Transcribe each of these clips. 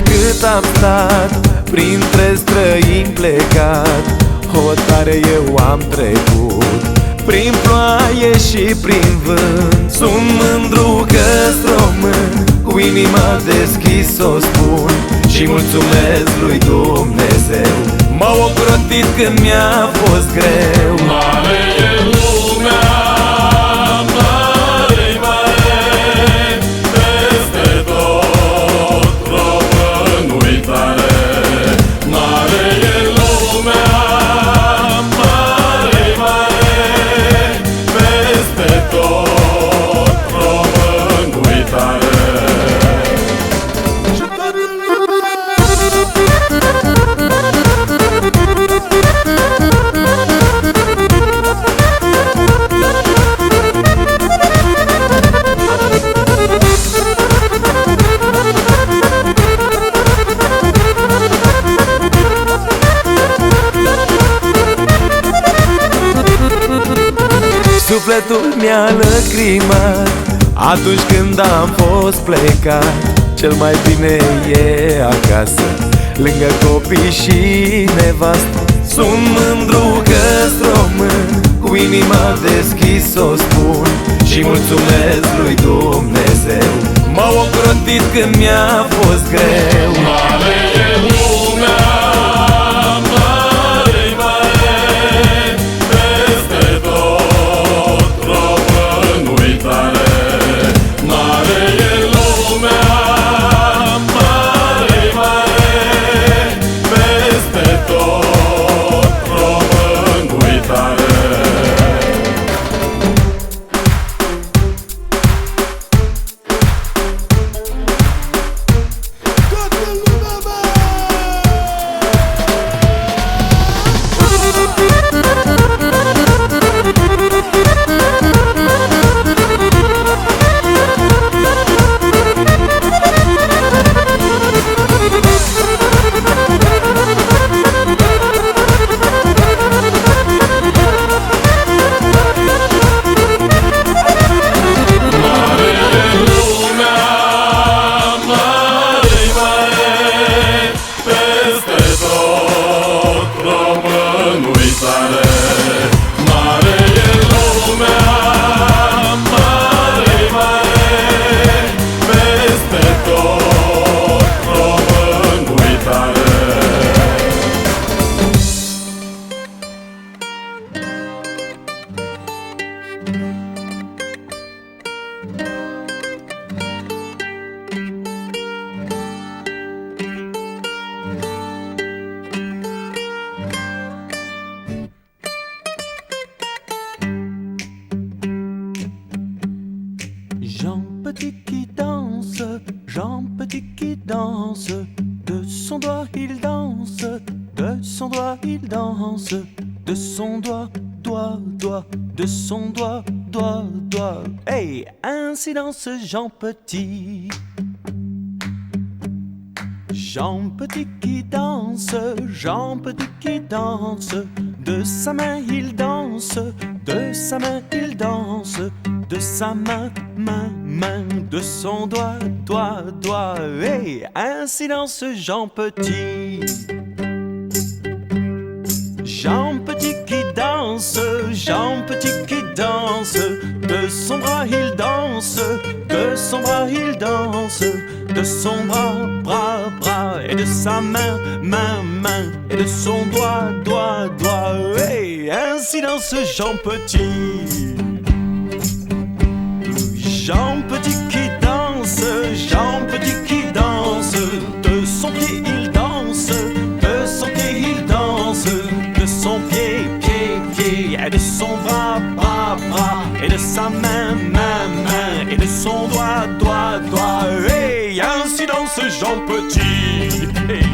Cât am stat printre străini plecat, hotare eu am trecut prin ploaie și prin vânt. Sunt mândru că-s român, cu inima deschis o spun și mulțumesc lui Dumnezeu. M-au ocrotit când mi-a fost greu. Mare e lumea, mare-i mare, peste tot românul-i tare. Mare e lumea, mare-i mare, peste tot românul-i tare. Sufletul mi-a lăcrimat atunci când am fost plecat. Cel mai bine e acasă, lângă copii și nevastă. Sunt mândru că-s român, cu inima deschis o spun și mulțumesc lui Dumnezeu. M-au ocrotit când mi-a fost greu. Mare e lumea, mare-i mare, peste tot românul-i tare. Mare e lumea, mare-i mare, peste tot românul-i tare. Jean Petit qui danse, Jean Petit qui danse, de son doigt il danse, de son doigt il danse, de son doigt, doigt, doigt, de son doigt, doigt, doigt. Hey, ainsi danse Jean Petit. Jean Petit qui danse, Jean Petit qui danse, de sa main il danse, de sa main il danse, de sa main, main, main, de son doigt, doigt, doigt. Hey, ainsi danse Jean Petit. Jean Petit qui danse, Jean Petit qui danse, de son bras il danse, de son bras il danse, de son bras, bras, bras, et de sa main, main, main, et de son doigt, doigt, doigt. Hey, ainsi danse Jean Petit. Jean Petit qui danse, doigt, doigt, doigt. Hey, ainsi danse Jean Petit. Hey.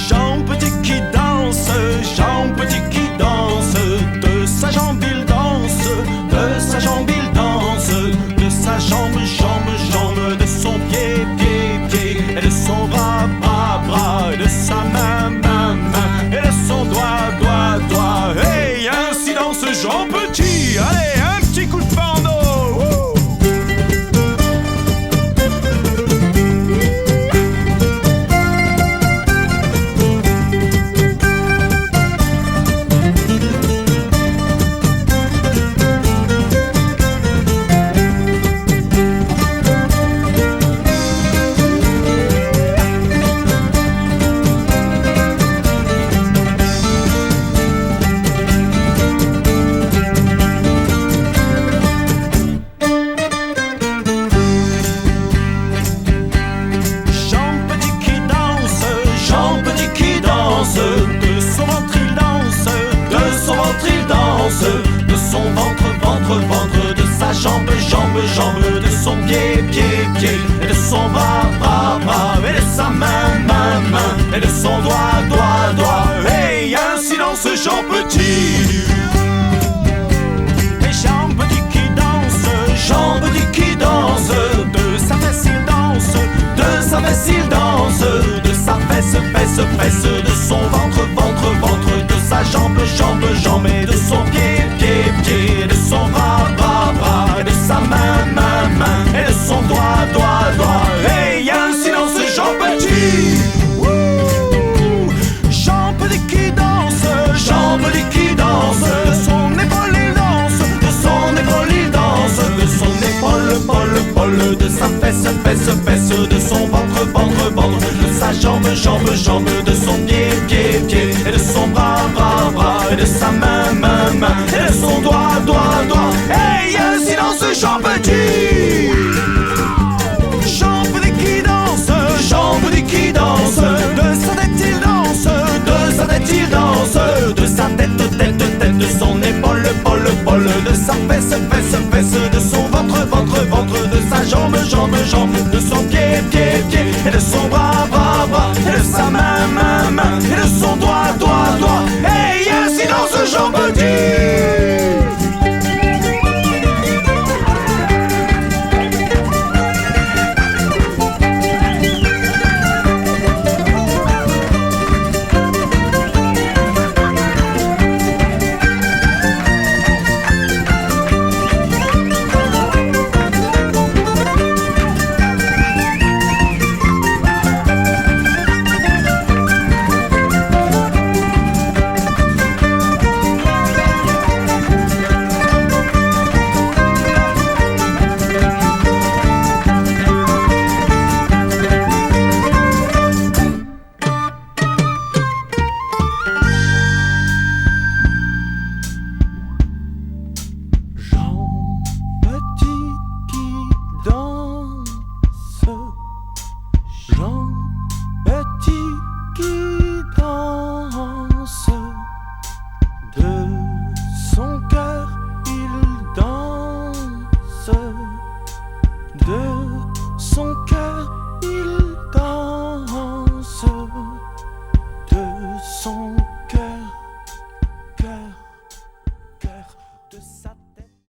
Jean Petit qui danse, Jean Petit qui danse. De sa jambe il danse, de sa jambe il danse. De sa jambe, jambe, jambe. De son pied, pied, pied. Et de son bras, bras, bras. Et de sa main, main, main. Et de son doigt, doigt, doigt. Hey, ainsi danse Jean Petit. Allez, un petit coup de bandeau. De son ventre il danse, de son ventre il danse. De son ventre, ventre, ventre. De sa jambe, jambe, jambe. De son pied, pied, pied. Et de son bras, bras, bras. Et de sa main, main, main. Et de son doigt, doigt, doigt. Hey, ainsi danse Jean Petit. Et Jean Petit qui danse, Jean Petit qui danse. De sa fesse il danse, de sa fesse il danse. De sa fesse, fesse, fesse. De son ventre, ventre, ventre. De sa jambe, jambe, jambe. Et de son pied, pied, pied. De son bras, bras, bras. Et de sa main, main, main. Et de son doigt, doigt, doigt. Hey, ainsi danse Jean Petit. Wouh. Jean Petit qui danse, Jean Petit qui danse. De son épaule il danse, de son épaule il danse. De son épaule, épaule, épaule. De sa fesse, fesse, fesse. De son ventre, ventre, ventre. De sa jambe, jambe, jambe. De son pied, pied, pied. Et de son bras, bras, bras. Et de sa main, main, main. Et de son doigt, doigt, doigt. Hey, ainsi danse Jean Petit. Jean Petit qui danse, Jean Petit qui danse. De sa tête il danse, de sa tête il danse. De sa tête, tête, tête. De son épaule, épaule, épaule. De sa fesse, fesse, fesse. De son ventre, ventre, ventre. De sa jambe, jambe, jambe.